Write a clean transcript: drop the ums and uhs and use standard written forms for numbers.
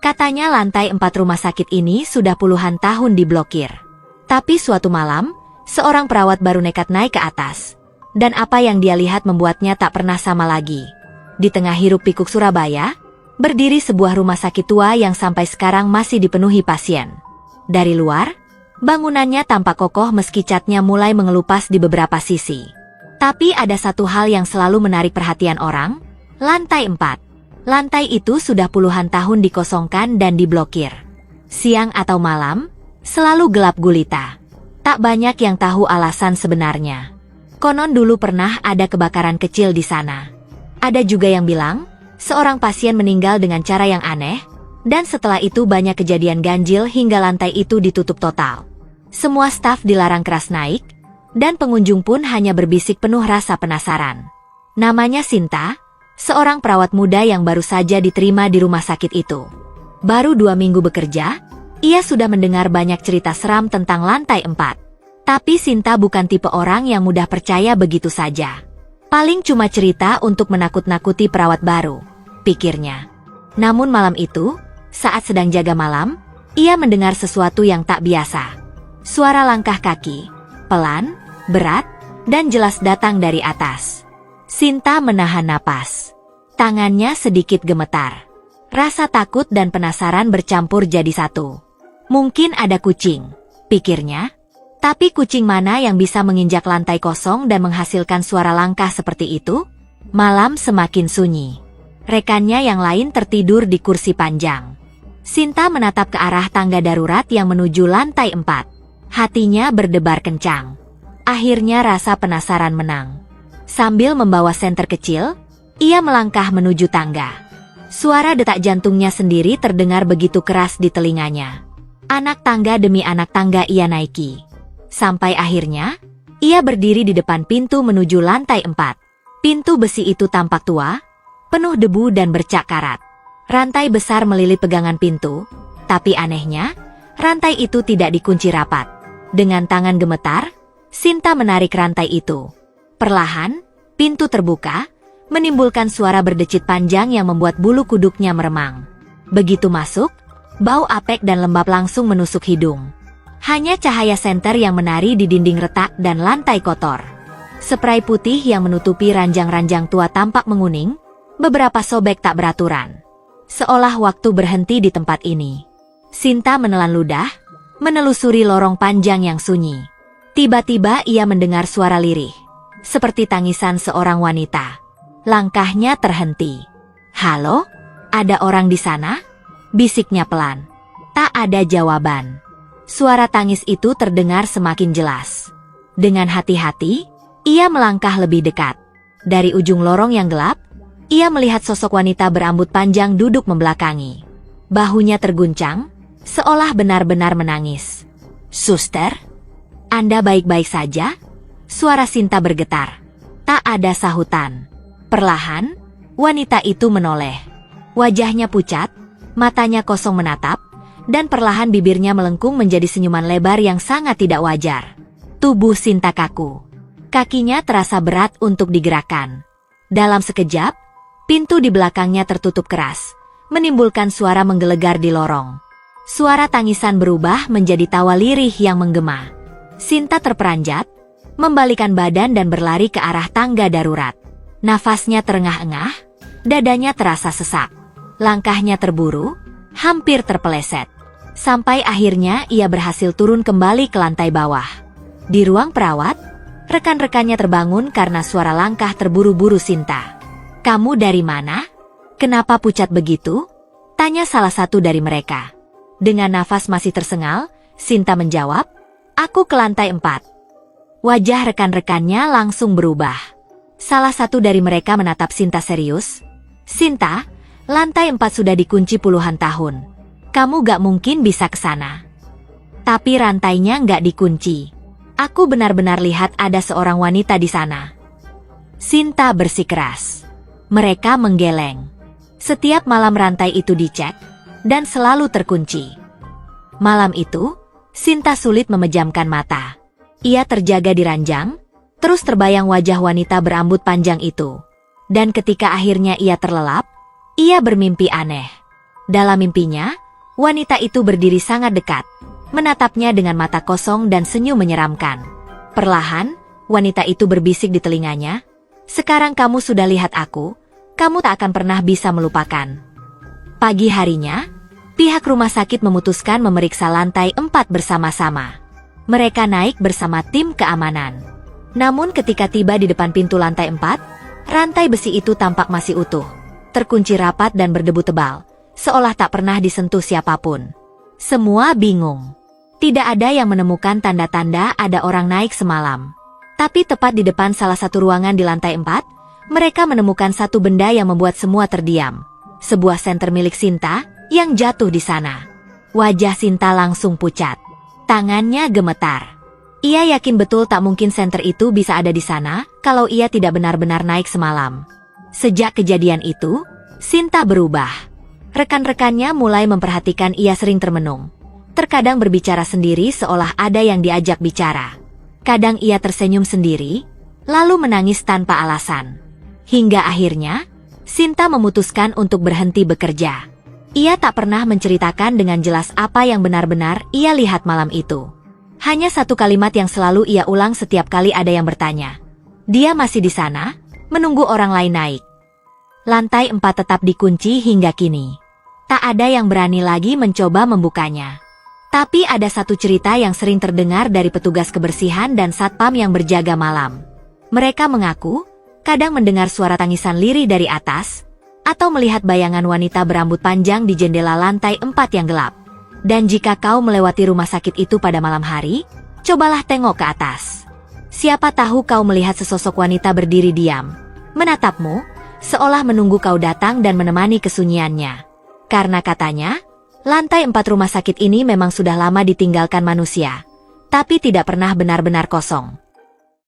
Katanya lantai 4 rumah sakit ini sudah puluhan tahun diblokir. Tapi suatu malam, seorang perawat baru nekat naik ke atas. Dan apa yang dia lihat membuatnya tak pernah sama lagi. Di tengah hiruk-pikuk Surabaya, berdiri sebuah rumah sakit tua yang sampai sekarang masih dipenuhi pasien. Dari luar, bangunannya tampak kokoh meski catnya mulai mengelupas di beberapa sisi. Tapi ada satu hal yang selalu menarik perhatian orang, lantai 4. Lantai itu sudah puluhan tahun dikosongkan dan diblokir. Siang atau malam, selalu gelap gulita. Tak banyak yang tahu alasan sebenarnya. Konon dulu pernah ada kebakaran kecil di sana. Ada juga yang bilang, seorang pasien meninggal dengan cara yang aneh, dan setelah itu banyak kejadian ganjil hingga lantai itu ditutup total. Semua staf dilarang keras naik, dan pengunjung pun hanya berbisik penuh rasa penasaran. Namanya Sinta, seorang perawat muda yang baru saja diterima di rumah sakit itu. Baru 2 minggu bekerja, ia sudah mendengar banyak cerita seram tentang lantai 4. Tapi Sinta bukan tipe orang yang mudah percaya begitu saja. Paling cuma cerita untuk menakut-nakuti perawat baru, pikirnya. Namun malam itu, saat sedang jaga malam, ia mendengar sesuatu yang tak biasa. Suara langkah kaki, pelan, berat, dan jelas datang dari atas. Sinta menahan napas. Tangannya sedikit gemetar. Rasa takut dan penasaran bercampur jadi satu. Mungkin ada kucing, pikirnya. Tapi kucing mana yang bisa menginjak lantai kosong dan menghasilkan suara langkah seperti itu? Malam semakin sunyi. Rekannya yang lain tertidur di kursi panjang. Sinta menatap ke arah tangga darurat yang menuju lantai 4. Hatinya berdebar kencang. Akhirnya rasa penasaran menang. Sambil membawa senter kecil, ia melangkah menuju tangga. Suara detak jantungnya sendiri terdengar begitu keras di telinganya. Anak tangga demi anak tangga ia naiki. Sampai akhirnya, ia berdiri di depan pintu menuju lantai 4. Pintu besi itu tampak tua, penuh debu dan bercak karat. Rantai besar melilit pegangan pintu, tapi anehnya, rantai itu tidak dikunci rapat. Dengan tangan gemetar, Sinta menarik rantai itu. Perlahan, pintu terbuka, menimbulkan suara berdecit panjang yang membuat bulu kuduknya meremang. Begitu masuk, bau apek dan lembab langsung menusuk hidung. Hanya cahaya senter yang menari di dinding retak dan lantai kotor. Spray putih yang menutupi ranjang-ranjang tua tampak menguning, beberapa sobek tak beraturan. Seolah waktu berhenti di tempat ini. Sinta menelan ludah, menelusuri lorong panjang yang sunyi. Tiba-tiba ia mendengar suara lirih, seperti tangisan seorang wanita. Langkahnya terhenti. "Halo? Ada orang di sana?" bisiknya pelan. Tak ada jawaban. Suara tangis itu terdengar semakin jelas. Dengan hati-hati, ia melangkah lebih dekat. Dari ujung lorong yang gelap, ia melihat sosok wanita berambut panjang duduk membelakangi. Bahunya terguncang, seolah benar-benar menangis. "Suster? Anda baik-baik saja?" Suara Sinta bergetar. Tak ada sahutan. Perlahan, wanita itu menoleh. Wajahnya pucat, matanya kosong menatap, dan perlahan bibirnya melengkung menjadi senyuman lebar yang sangat tidak wajar. Tubuh Sinta kaku. Kakinya terasa berat untuk digerakkan. Dalam sekejap, pintu di belakangnya tertutup keras, menimbulkan suara menggelegar di lorong. Suara tangisan berubah menjadi tawa lirih yang menggema. Sinta terperanjat, membalikan badan dan berlari ke arah tangga darurat. Nafasnya terengah-engah, dadanya terasa sesak. Langkahnya terburu, hampir terpeleset. Sampai akhirnya ia berhasil turun kembali ke lantai bawah. Di ruang perawat, rekan-rekannya terbangun karena suara langkah terburu-buru Sinta. "Kamu dari mana? Kenapa pucat begitu?" tanya salah satu dari mereka. Dengan nafas masih tersengal, Sinta menjawab, "Aku ke lantai 4. Wajah rekan-rekannya langsung berubah. Salah satu dari mereka menatap Sinta serius. "Sinta, lantai 4 sudah dikunci puluhan tahun. Kamu gak mungkin bisa ke sana." "Tapi rantainya gak dikunci. Aku benar-benar lihat ada seorang wanita di sana." Sinta bersikeras. Mereka menggeleng. Setiap malam rantai itu dicek, dan selalu terkunci. Malam itu, Sinta sulit memejamkan mata. Ia terjaga di ranjang, terus terbayang wajah wanita berambut panjang itu. Dan ketika akhirnya ia terlelap, ia bermimpi aneh. Dalam mimpinya, wanita itu berdiri sangat dekat, menatapnya dengan mata kosong dan senyum menyeramkan. Perlahan, wanita itu berbisik di telinganya, "Sekarang kamu sudah lihat aku, kamu tak akan pernah bisa melupakan." Pagi harinya, pihak rumah sakit memutuskan memeriksa lantai 4 bersama-sama. Mereka naik bersama tim keamanan. Namun ketika tiba di depan pintu lantai 4, rantai besi itu tampak masih utuh, terkunci rapat dan berdebu tebal, seolah tak pernah disentuh siapapun. Semua bingung. Tidak ada yang menemukan tanda-tanda ada orang naik semalam. Tapi tepat di depan salah satu ruangan di lantai 4, mereka menemukan satu benda yang membuat semua terdiam. Sebuah senter milik Sinta yang jatuh di sana. Wajah Sinta langsung pucat. Tangannya gemetar. Ia yakin betul tak mungkin senter itu bisa ada di sana kalau ia tidak benar-benar naik semalam. Sejak kejadian itu, Sinta berubah. Rekan-rekannya mulai memperhatikan ia sering termenung. Terkadang berbicara sendiri seolah ada yang diajak bicara. Kadang ia tersenyum sendiri, lalu menangis tanpa alasan. Hingga akhirnya, Sinta memutuskan untuk berhenti bekerja. Ia tak pernah menceritakan dengan jelas apa yang benar-benar ia lihat malam itu. Hanya satu kalimat yang selalu ia ulang setiap kali ada yang bertanya. Dia masih di sana, menunggu orang lain naik. Lantai 4 tetap dikunci hingga kini. Tak ada yang berani lagi mencoba membukanya. Tapi ada satu cerita yang sering terdengar dari petugas kebersihan dan satpam yang berjaga malam. Mereka mengaku, kadang mendengar suara tangisan lirih dari atas, atau melihat bayangan wanita berambut panjang di jendela lantai 4 yang gelap. Dan jika kau melewati rumah sakit itu pada malam hari, cobalah tengok ke atas. Siapa tahu kau melihat sesosok wanita berdiri diam, menatapmu, seolah menunggu kau datang dan menemani kesunyiannya. Karena katanya, lantai 4 rumah sakit ini memang sudah lama ditinggalkan manusia, tapi tidak pernah benar-benar kosong.